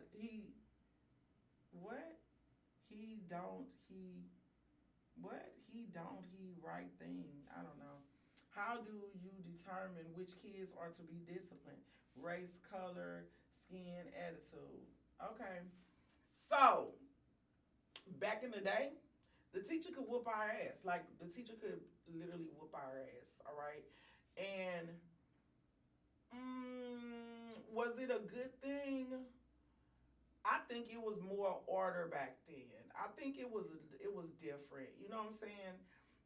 right thing. I don't know. How do you determine which kids are to be disciplined? Race, color, skin, attitude. Okay. So, back in the day, the teacher could whoop our ass. Like, the teacher could literally whoop our ass, all right? And was it a good thing? I think it was more order back then. I think it was different. You know what I'm saying?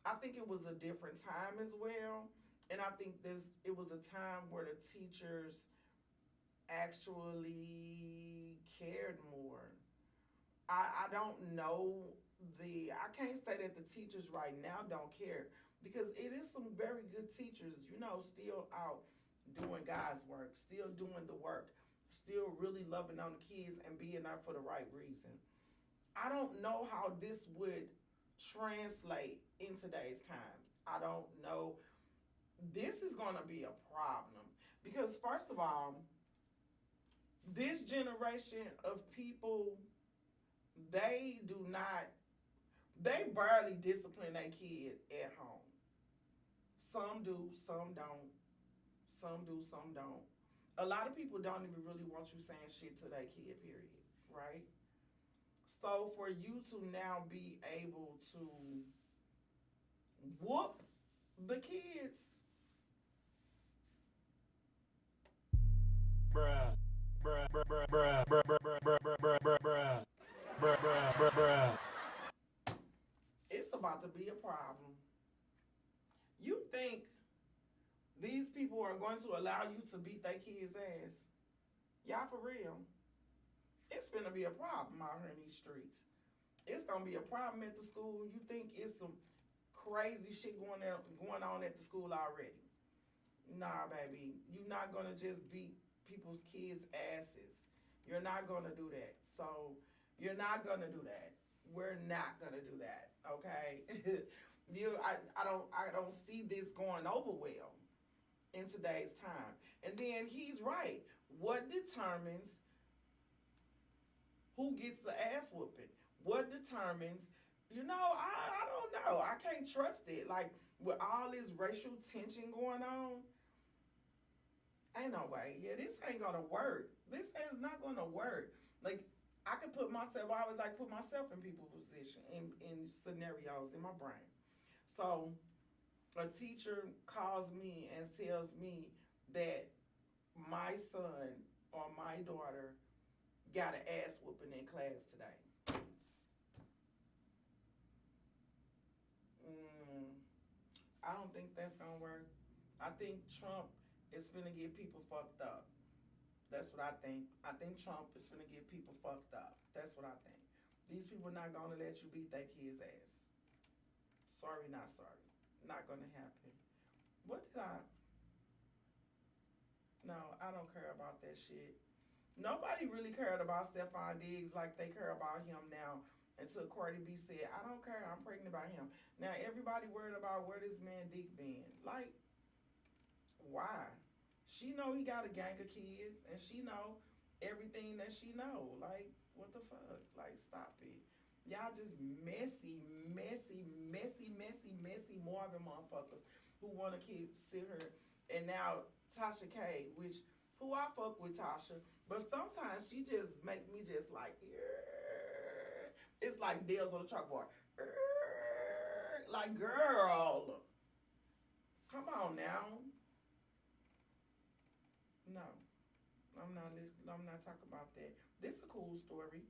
I think it was a different time as well. And I think it was a time where the teachers actually cared more. I don't know I can't say that the teachers right now don't care, because it is some very good teachers, still out doing God's work, still doing the work, still really loving on the kids and being there for the right reason. I don't know how this would translate in today's times. I don't know. This is going to be a problem because, first of all, this generation of people, they barely discipline their kid at home. Some do, some don't. Some do, some don't. A lot of people don't even really want you saying shit to their kid, period, right? So for you to now be able to whoop the kids, bruh, bruh, bruh, bruh, bruh, bruh, bruh, bruh, bruh, bruh, bruh, bruh, bruh, bruh, bruh, bruh, bruh. It's about to be a problem. You think these people are going to allow you to beat their kids' ass? Y'all for real? It's gonna be a problem out here in these streets. It's gonna be a problem at the school. You think it's some crazy shit going on at the school already? Nah, baby. You're not gonna just beat people's kids' asses. You're not gonna do that. So you're not gonna do that. We're not gonna do that. Okay? I don't see this going over well in today's time. And then he's right. What determines who gets the ass whooping? What determines, I don't know. I can't trust it. Like, with all this racial tension going on, ain't no way. Yeah, this ain't gonna work. This is not gonna work. Like, I always put myself in people's position, in scenarios in my brain. So, a teacher calls me and tells me that my son or my daughter got an ass whooping in class today. I don't think that's gonna work. I think Trump is finna get people fucked up. That's what I think. I think Trump is finna get people fucked up. That's what I think. These people not gonna let you beat their kid's ass. Sorry, not sorry. Not gonna happen. What did I? No, I don't care about that shit. Nobody really cared about Stephon Diggs like they care about him now. Until Cardi B said, I don't care, I'm pregnant by him. Now everybody worried about where this man dick been. Like, why? She know he got a gang of kids, and she know everything that she know. Like, what the fuck? Like, stop it. Y'all just messy Marvin motherfuckers who want to keep sit her. And now Tasha K, which who I fuck with Tasha, but sometimes she just make me just like, it's like Dale's on the chalkboard. Like, girl, come on now. No, I'm not. I'm not talking about that. This is a cool story.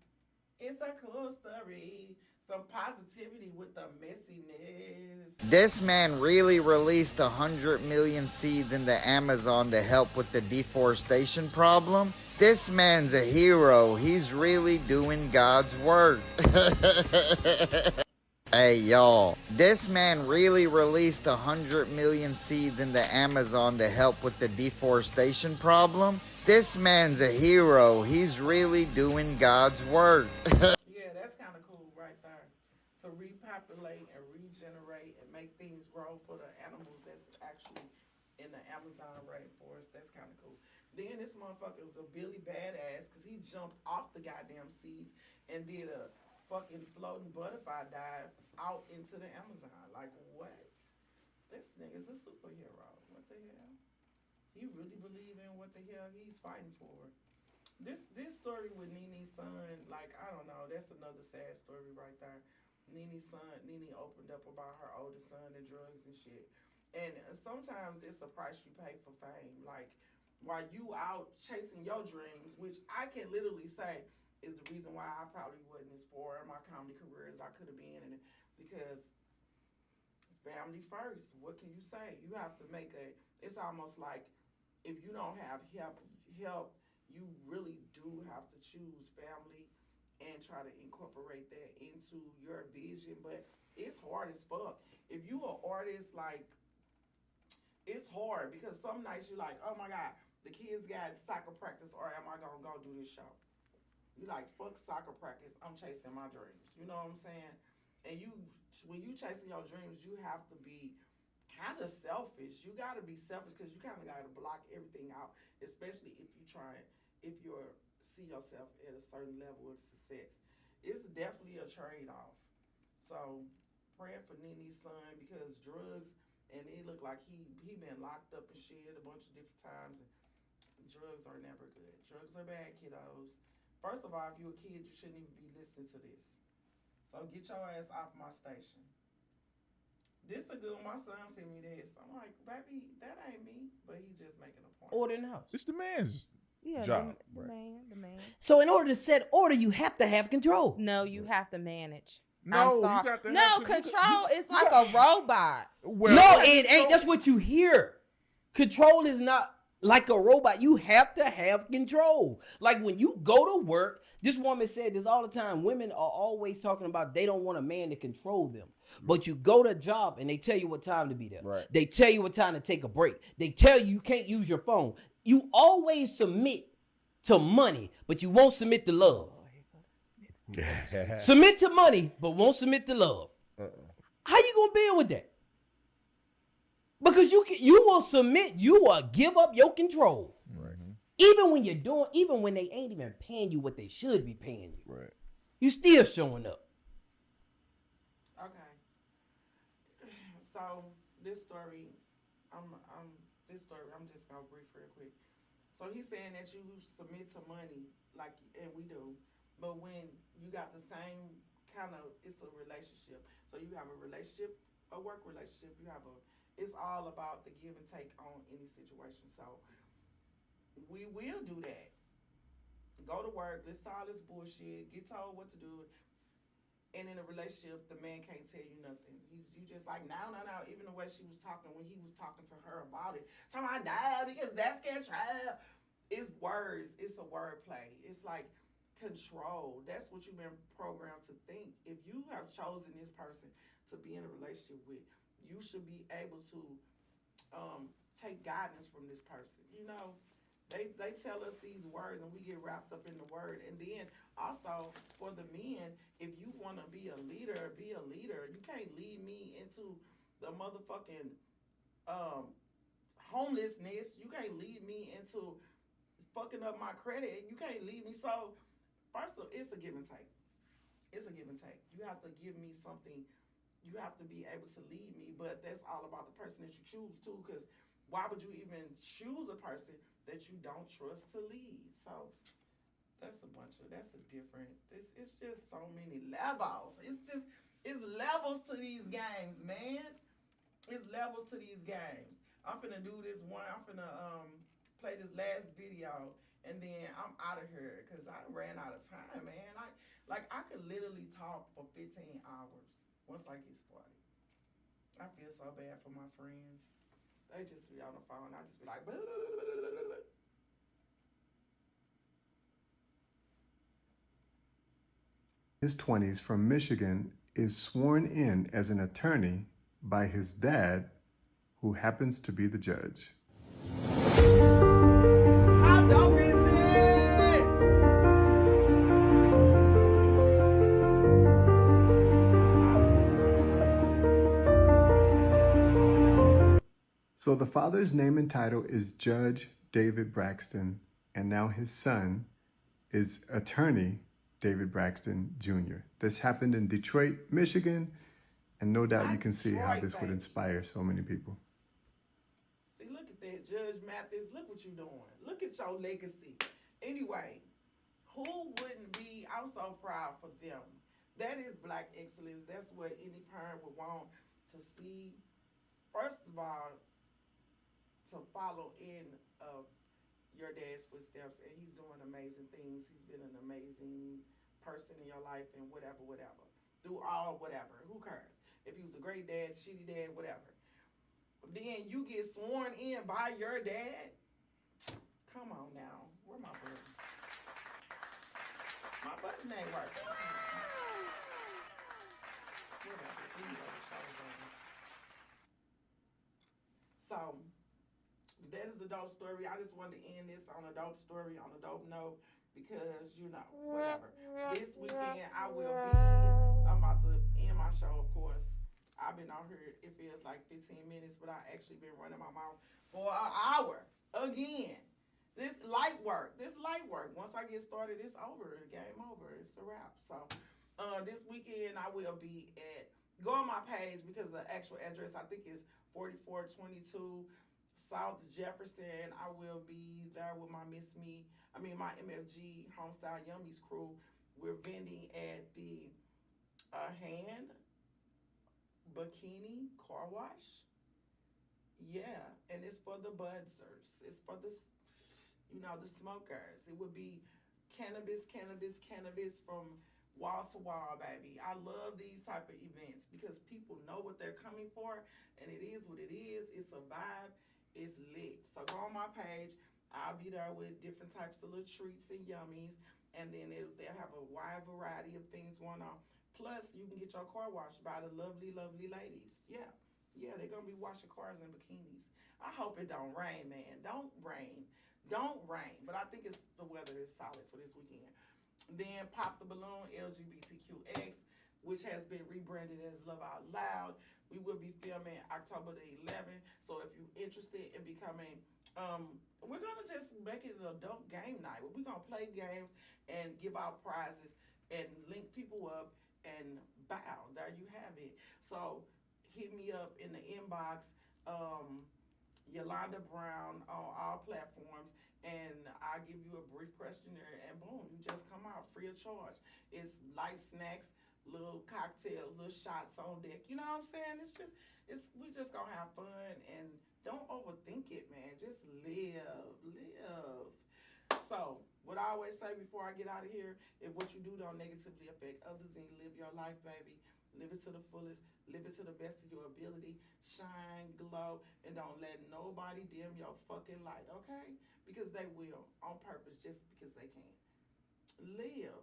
It's a cool story. Some positivity with the messiness. This man really released 100 million seeds into Amazon to help with the deforestation problem. This man's a hero. He's really doing God's work. Hey, y'all. This man really released 100 million seeds into Amazon to help with the deforestation problem. This man's a hero. He's really doing God's work. Yeah, that's kind of cool right there. To repopulate and regenerate and make things grow for the animals that's actually in the Amazon rainforest. That's kind of cool. Then this motherfucker is a Billy Badass because he jumped off the goddamn seeds and did a fucking floating butterfly dive out into the Amazon. Like, what? This nigga's a superhero. What the hell? He really believe in what the hell he's fighting for. This story with Nene's son, like, I don't know, that's another sad story right there. Nene opened up about her oldest son and drugs and shit. And sometimes it's the price you pay for fame. Like, while you out chasing your dreams, which I can literally say is the reason why I probably wasn't as far in my comedy career as I could have been, and because family first. What can you say? You have to make it's almost like if you don't have help, you really do have to choose family and try to incorporate that into your vision. But it's hard as fuck. If you an artist, like, it's hard because some nights you're like, oh my God, the kids got soccer practice, or am I gonna go do this show? You like, fuck soccer practice, I'm chasing my dreams. You know what I'm saying? And when you chasing your dreams, you have to be kind of selfish. You got to be selfish because you kind of got to block everything out, especially if you're see yourself at a certain level of success. It's definitely a trade-off. So praying for Nene's son because drugs, and it looked like he been locked up and shit a bunch of different times. And drugs are never good. Drugs are bad, kiddos. First of all, if you're a kid, you shouldn't even be listening to this. So get your ass off my station. This a good one. My son sent me this. I'm like, baby, that ain't me. But he just making a point. Order in the house. It's the man's Yeah, job. the man. So in order to set order, you have to have control. No, you have to manage. No, I'm you sorry. got to No, have control is like a robot. Well, No, it ain't. That's what you hear. Control is not like a robot. You have to have control. Like when you go to work, this woman said this all the time. Women are always talking about they don't want a man to control them. But you go to a job and they tell you what time to be there. Right. They tell you what time to take a break. They tell you can't use your phone. You always submit to money, but you won't submit to love. Submit to money, but won't submit to love. How you gonna deal with that? Because you will submit, you will give up your control. Right. Even when they ain't even paying you what they should be paying you. Right. You still showing up. Okay. So this story, I'm just gonna brief real quick. So he's saying that you submit to money, like, and we do, but when you got the same kind of, it's a relationship. So you have a relationship, a work relationship. It's all about the give and take on any situation. So we will do that. Go to work, listen to all this bullshit, get told what to do. And in a relationship, the man can't tell you nothing. You just like, no. Even the way she was talking when he was talking to her about it. Talking about, nah, because that's control. It's words. It's a word play. It's like control. That's what you've been programmed to think. If you have chosen this person to be in a relationship with, you should be able to take guidance from this person. You know, They tell us these words and we get wrapped up in the word. And then also for the men, if you want to be a leader, be a leader. You can't lead me into the motherfucking homelessness. You can't lead me into fucking up my credit. You can't lead me. So first of all, it's a give and take. It's a give and take. You have to give me something. You have to be able to lead me, but that's all about the person that you choose too. Because why would you even choose a person that you don't trust to lead? So that's a different. It's just so many levels. It's levels to these games, man. It's levels to these games. I'm finna do this one. I'm finna play this last video, and then I'm out of here because I ran out of time, man. I could literally talk for 15 hours once I get started. I feel so bad for my friends. They just be on the phone. I just be like, blah, blah, blah, blah, blah. His 20s from Michigan is sworn in as an attorney by his dad, who happens to be the judge. How dope is this? So the father's name and title is Judge David Braxton, and now his son is Attorney David Braxton Jr. This happened in Detroit, Michigan, and no doubt you can see how this would inspire so many people. See, look at that, Judge Mathis. Look what you're doing. Look at your legacy. Anyway, who wouldn't be? I'm so proud for them. That is Black excellence. That's what any parent would want to see. First of all, to follow in your dad's footsteps, and he's doing amazing things. He's been an amazing person in your life, and whatever, through all whatever. Who cares? If he was a great dad, shitty dad, whatever. Then you get sworn in by your dad. Come on now, where my button? My button ain't working. So that is the dope story. I just wanted to end this on a dope story, on a dope note, because, whatever. This weekend, I'm about to end my show, of course. I've been out here, it feels like 15 minutes, but I've actually been running my mouth for an hour. Again. This light work. Once I get started, it's over. Game over. It's a wrap. So, this weekend, I will be go on my page because the actual address, I think, is 4422 South Jefferson. I will be there with my my MFG Homestyle Yummies crew. We're vending at the Hand Bikini Car Wash. Yeah, and it's for the buzzers. It's for the smokers. It would be cannabis from wall to wall, baby. I love these type of events because people know what they're coming for, and it is what it is. It's a vibe. It's lit. So go on my page. I'll be there with different types of little treats and yummies, and then they'll have a wide variety of things going on. Plus, you can get your car washed by the lovely, lovely ladies. Yeah, they're going to be washing cars in bikinis. I hope it don't rain, man. Don't rain. But I think the weather is solid for this weekend. Then Pop the Balloon, LGBTQX, which has been rebranded as Love Out Loud. We will be filming October the 11th. So if you're interested in becoming, we're going to just make it an adult game night. We're going to play games and give out prizes and link people up and bow. There you have it. So hit me up in the inbox, Yolanda Brown on all platforms, and I'll give you a brief questionnaire, and boom, you just come out free of charge. It's light snacks, little cocktails, little shots on deck. You know what I'm saying? We just gonna have fun, and don't overthink it, man. Just live. So, what I always say before I get out of here, if what you do don't negatively affect others, then live your life, baby. Live it to the fullest. Live it to the best of your ability. Shine, glow, and don't let nobody dim your fucking light, okay? Because they will, on purpose, just because they can. Live.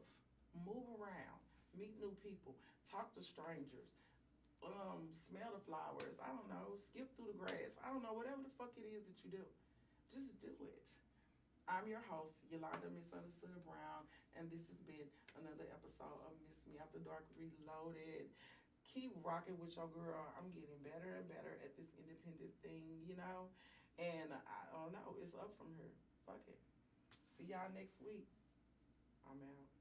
Move around. Meet new people. Talk to strangers. Smell the flowers. I don't know. Skip through the grass. I don't know. Whatever the fuck it is that you do, just do it. I'm your host, Yolanda Misunderstood Brown, and this has been another episode of MizzMe Afterdark Reloaded. Keep rocking with your girl. I'm getting better and better at this independent thing, you know? And I don't know, it's up from here. Fuck it. See y'all next week. I'm out.